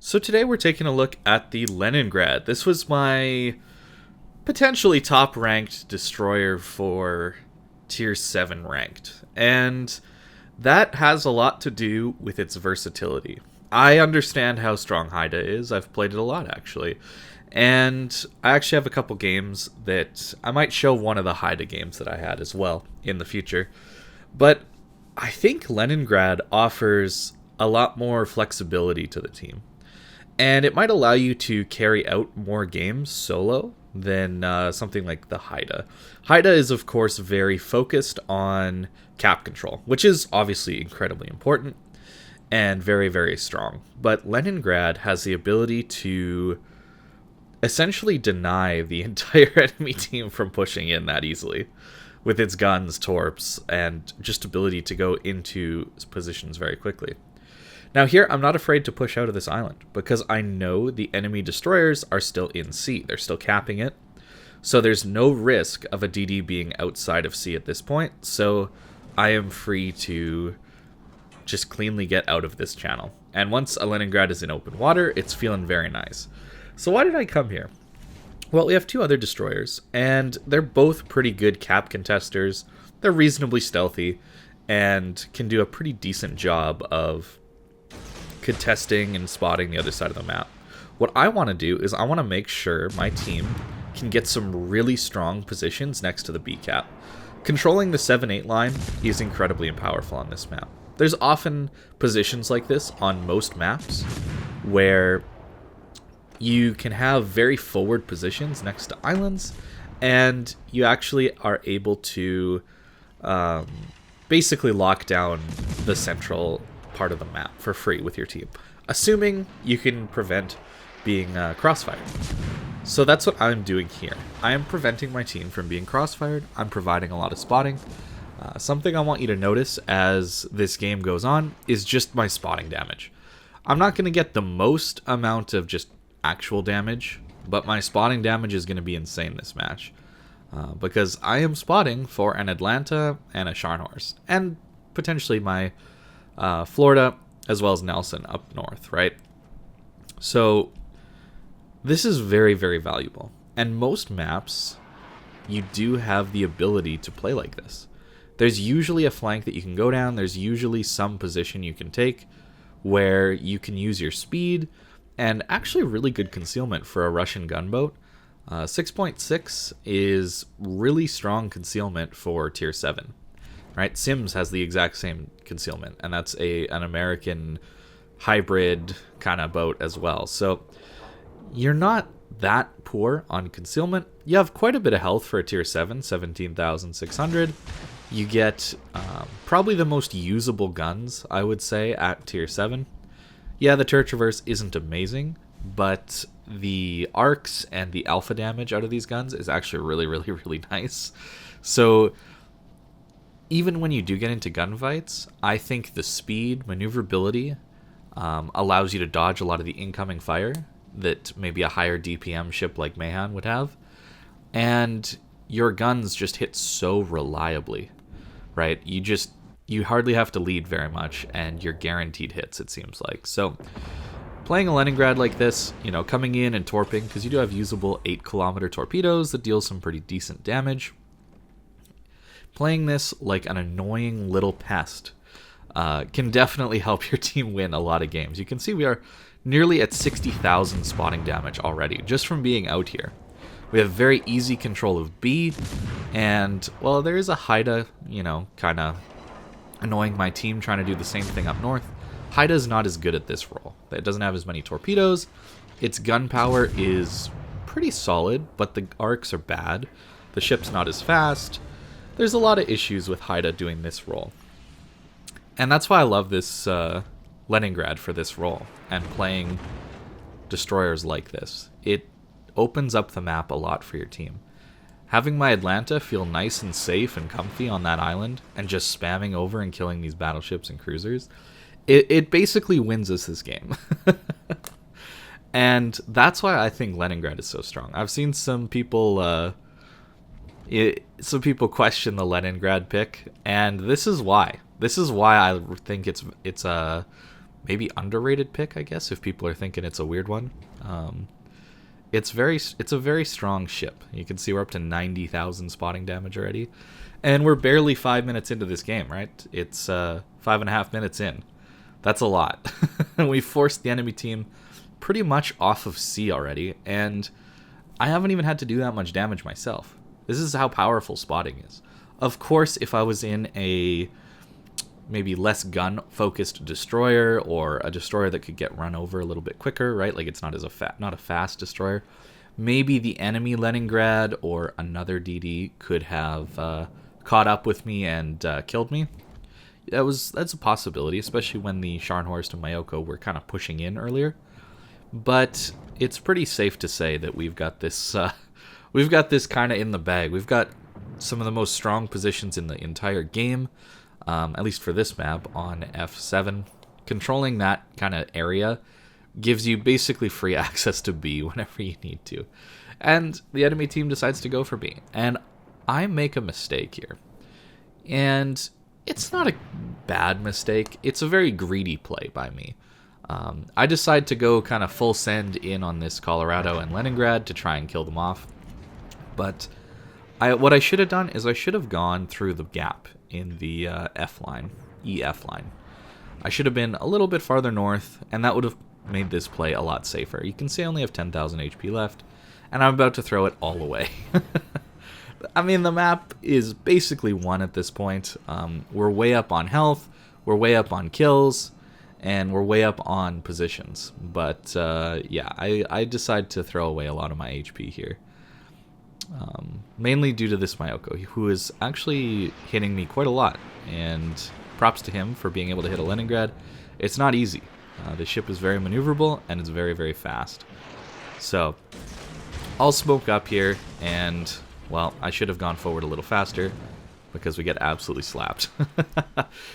So today we're taking a look at the Leningrad. This was my potentially top ranked destroyer for tier 7 ranked. And that has a lot to do with its versatility. I understand how strong Haida is. I've played it a lot actually. And I actually have a couple games that I might show one of the Haida games that I had as well in the future. But I think Leningrad offers a lot more flexibility to the team. And it might allow you to carry out more games solo than something like the Haida. Haida is, of course, very focused on cap control, which is obviously incredibly important and very, very strong. But Leningrad has the ability to essentially deny the entire enemy team from pushing in that easily with its guns, torps, and just ability to go into positions very quickly. Now here, I'm not afraid to push out of this island, because I know the enemy destroyers are still in sea. They're still capping it. So there's no risk of a DD being outside of sea at this point, so I am free to just cleanly get out of this channel. And once a Leningrad is in open water, it's feeling very nice. So why did I come here? Well, we have two other destroyers, and they're both pretty good cap contesters. They're reasonably stealthy, and can do a pretty decent job of contesting and spotting the other side of the map. What I want to do is I want to make sure my team can get some really strong positions next to the B cap. Controlling the 7-8 line is incredibly powerful on this map. There's often positions like this on most maps where you can have very forward positions next to islands, and you actually are able to basically lock down the central part of the map for free with your team, assuming you can prevent being crossfired. So that's what I'm doing here. I am preventing my team from being crossfired. I'm providing a lot of spotting. Something I want you to notice as this game goes on is just my spotting damage. I'm not going to get the most amount of just actual damage, but my spotting damage is going to be insane this match, because I am spotting for an Atlanta and a Scharnhorst, and potentially my Florida, as well as Nelson up north, right? So this is very, very valuable. And most maps, you do have the ability to play like this. There's usually a flank that you can go down. There's usually some position you can take where you can use your speed and actually really good concealment for a Russian gunboat. 6.6 is really strong concealment for tier 7. Right? Sims has the exact same concealment, and that's an American hybrid kind of boat as well. So you're not that poor on concealment. You have quite a bit of health for a tier 7, 17,600. You get probably the most usable guns, I would say, at tier 7. Yeah, the turret traverse isn't amazing, but the arcs and the alpha damage out of these guns is actually really, really, really nice. So even when you do get into gunfights, I think the speed, maneuverability, allows you to dodge a lot of the incoming fire that maybe a higher DPM ship like Mahan would have. And your guns just hit so reliably, right? You hardly have to lead very much, and you're guaranteed hits, it seems like. So playing a Leningrad like this, coming in and torping, because you do have usable 8-kilometer torpedoes that deal some pretty decent damage. Playing this like an annoying little pest can definitely help your team win a lot of games. You can see we are nearly at 60,000 spotting damage already, just from being out here. We have very easy control of B, and, well, there is a Haida, kind of annoying my team trying to do the same thing up north. Haida is not as good at this role. It doesn't have as many torpedoes. Its gun power is pretty solid, but the arcs are bad. The ship's not as fast. There's a lot of issues with Haida doing this role. And that's why I love this Leningrad for this role, and playing destroyers like this. It opens up the map a lot for your team. Having my Atlanta feel nice and safe and comfy on that island, and just spamming over and killing these battleships and cruisers, it basically wins us this game. And that's why I think Leningrad is so strong. I've seen some people question the Leningrad pick, and this is why. This is why I think it's maybe underrated pick, I guess, if people are thinking it's a weird one. It's a very strong ship. You can see we're up to 90,000 spotting damage already. And we're barely 5 minutes into this game, right? It's 5.5 minutes in. That's a lot. We forced the enemy team pretty much off of sea already, and I haven't even had to do that much damage myself. This is how powerful spotting is. Of course, if I was in a maybe less gun-focused destroyer, or a destroyer that could get run over a little bit quicker, right? Like it's not a fast destroyer. Maybe the enemy Leningrad or another DD could have caught up with me and killed me. That's a possibility, especially when the Scharnhorst and Mayoko were kind of pushing in earlier. But it's pretty safe to say that we've got this kind of in the bag. We've got some of the most strong positions in the entire game, at least for this map on F7. Controlling that kind of area gives you basically free access to B whenever you need to. And the enemy team decides to go for B. And I make a mistake here. And it's not a bad mistake. It's a very greedy play by me. I decide to go kind of full send in on this Colorado and Leningrad to try and kill them off. But what I should have done is I should have gone through the gap in the F line, EF line. I should have been a little bit farther north, and that would have made this play a lot safer. You can see I only have 10,000 HP left, and I'm about to throw it all away. I mean, the map is basically won at this point. We're way up on health, we're way up on kills, and we're way up on positions. But yeah, I decide to throw away a lot of my HP here. Mainly due to this Mayoko, who is actually hitting me quite a lot. And props to him for being able to hit a Leningrad. It's not easy. The ship is very maneuverable, and it's very, very fast. So, I'll smoke up here, and, well, I should have gone forward a little faster, because we get absolutely slapped.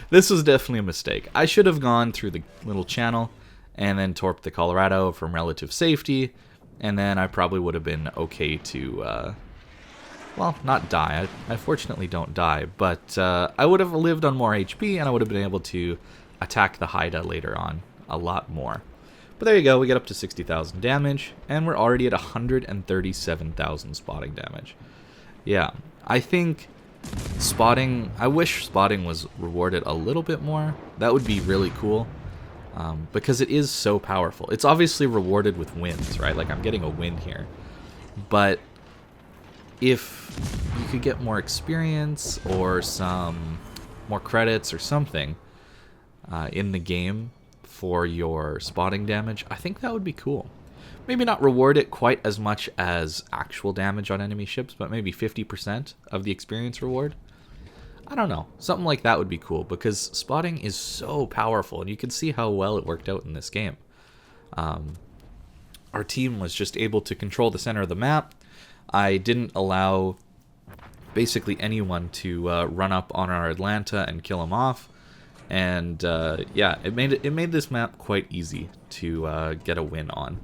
This was definitely a mistake. I should have gone through the little channel, and then torped the Colorado from relative safety, and then I probably would have been okay to, well, not die. I fortunately don't die, but I would have lived on more HP, and I would have been able to attack the Haida later on a lot more. But there you go, we get up to 60,000 damage, and we're already at 137,000 spotting damage. Yeah, I think spotting, I wish spotting was rewarded a little bit more. That would be really cool, because it is so powerful. It's obviously rewarded with wins, right? Like, I'm getting a win here. But if you could get more experience or some more credits or something in the game for your spotting damage, I think that would be cool. Maybe not reward it quite as much as actual damage on enemy ships, but maybe 50% of the experience reward. I don't know. Something like that would be cool, because spotting is so powerful, and you can see how well it worked out in this game. Our team was just able to control the center of the map. I didn't allow basically anyone to run up on our Atlanta and kill him off. And yeah, it made this map quite easy to get a win on.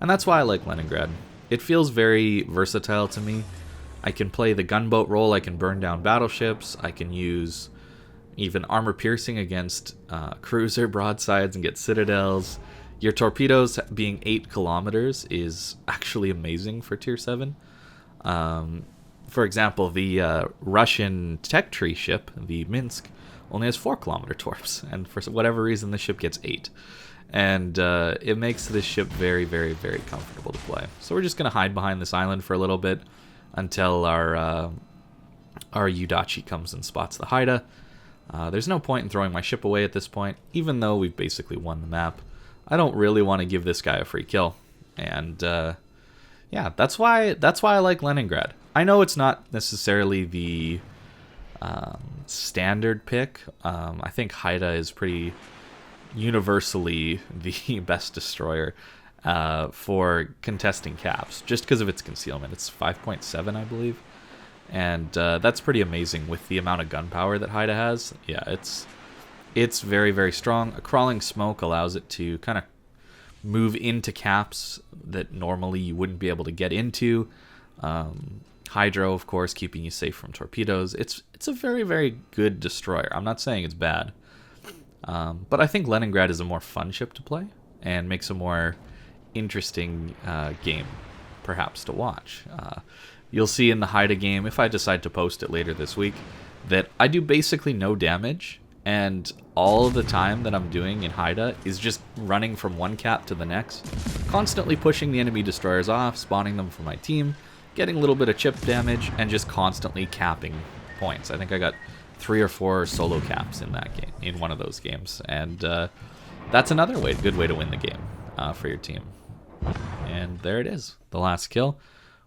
And that's why I like Leningrad. It feels very versatile to me. I can play the gunboat role, I can burn down battleships, I can use even armor piercing against cruiser broadsides and get citadels. Your torpedoes being 8 kilometers is actually amazing for tier 7. For example, the Russian tech tree ship, the Minsk, only has 4-kilometer torps, and for whatever reason the ship gets 8. And it makes this ship very, very, very comfortable to play. So we're just going to hide behind this island for a little bit until our Udachi comes and spots the Haida. There's no point in throwing my ship away at this point, even though we've basically won the map. I don't really want to give this guy a free kill. And yeah, that's why I like Leningrad. I know it's not necessarily the standard pick. I think Haida is pretty universally the best destroyer for contesting caps, just because of its concealment. It's 5.7, I believe, and that's pretty amazing with the amount of gunpowder that Haida has. Yeah, it's very, very strong. A crawling smoke allows it to kind of move into caps that normally you wouldn't be able to get into. Hydro, of course, keeping you safe from torpedoes. It's a very, very good destroyer. I'm not saying it's bad. But I think Leningrad is a more fun ship to play and makes a more interesting game, perhaps, to watch. You'll see in the Haida game, if I decide to post it later this week, that I do basically no damage, and all of the time that I'm doing in Haida is just running from one cap to the next, constantly pushing the enemy destroyers off, spawning them for my team, getting a little bit of chip damage, and just constantly capping points. I think I got 3 or 4 solo caps in that game, in one of those games, and that's another good way to win the game for your team. And there it is, the last kill.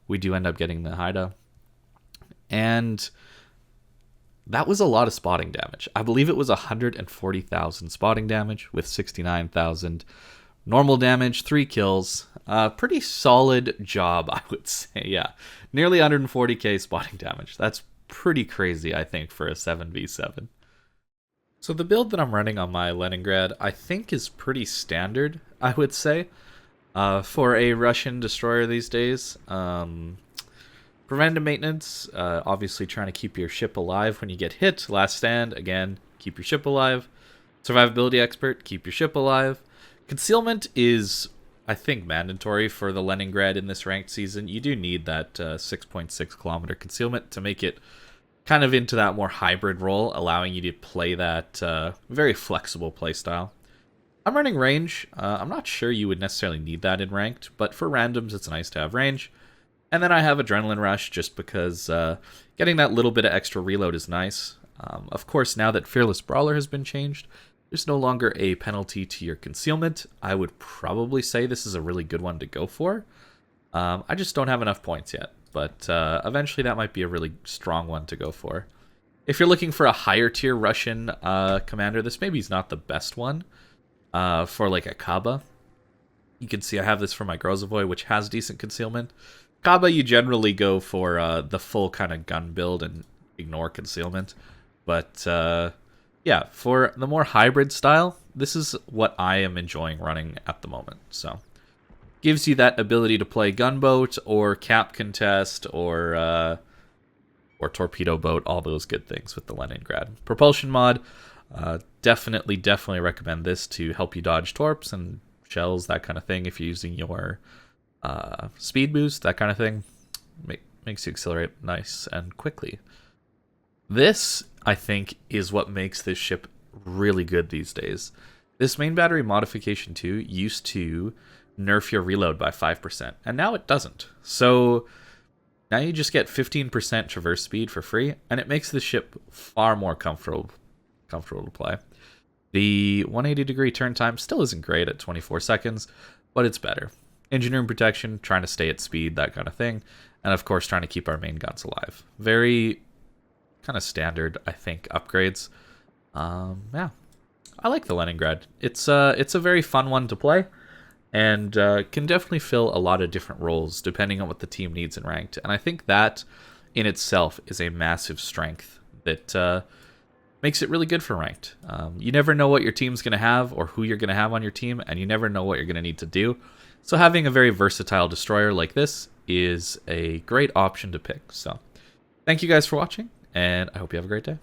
We do end up getting the Haida, and that was a lot of spotting damage. I believe it was 140,000 spotting damage with 69,000 normal damage, 3 kills. Pretty solid job, I would say. Yeah, nearly 140k spotting damage. That's pretty crazy, I think, for a 7v7. So the build that I'm running on my Leningrad, I think, is pretty standard, I would say, for a Russian destroyer these days. Preventive maintenance, obviously trying to keep your ship alive when you get hit. Last stand, again, keep your ship alive. Survivability expert, keep your ship alive. Concealment is, I think, mandatory for the Leningrad in this ranked season. You do need that 6.6 kilometer concealment to make it kind of into that more hybrid role, allowing you to play that very flexible playstyle. I'm running range. I'm not sure you would necessarily need that in ranked, but for randoms, it's nice to have range. And then I have Adrenaline Rush just because getting that little bit of extra reload is nice. Of course, now that Fearless Brawler has been changed, there's no longer a penalty to your concealment. I would probably say this is a really good one to go for. I just don't have enough points yet, but eventually that might be a really strong one to go for. If you're looking for a higher tier Russian commander, this maybe is not the best one for like a Kaba. You can see I have this for my Grozavoy, which has decent concealment. Kaba, you generally go for the full kind of gun build and ignore concealment. But yeah, for the more hybrid style, this is what I am enjoying running at the moment. So gives you that ability to play gunboat or cap contest or torpedo boat, all those good things with the Leningrad. Propulsion mod, definitely recommend this to help you dodge torps and shells, that kind of thing, if you're using your speed boost, that kind of thing. Makes you accelerate nice and quickly. This, I think, is what makes this ship really good these days. This main battery modification 2 used to nerf your reload by 5%, and now it doesn't. So now you just get 15% traverse speed for free, and it makes the ship far more comfortable to play. The 180 degree turn time still isn't great at 24 seconds, but it's better. Engineering protection, trying to stay at speed, that kind of thing. And of course, trying to keep our main guns alive. Very kind of standard, I think, upgrades. Yeah, I like the Leningrad. It's a very fun one to play, and can definitely fill a lot of different roles depending on what the team needs in ranked. And I think that in itself is a massive strength that makes it really good for ranked. You never know what your team's going to have or who you're going to have on your team, and you never know what you're going to need to do. So having a very versatile destroyer like this is a great option to pick. So thank you guys for watching, and I hope you have a great day.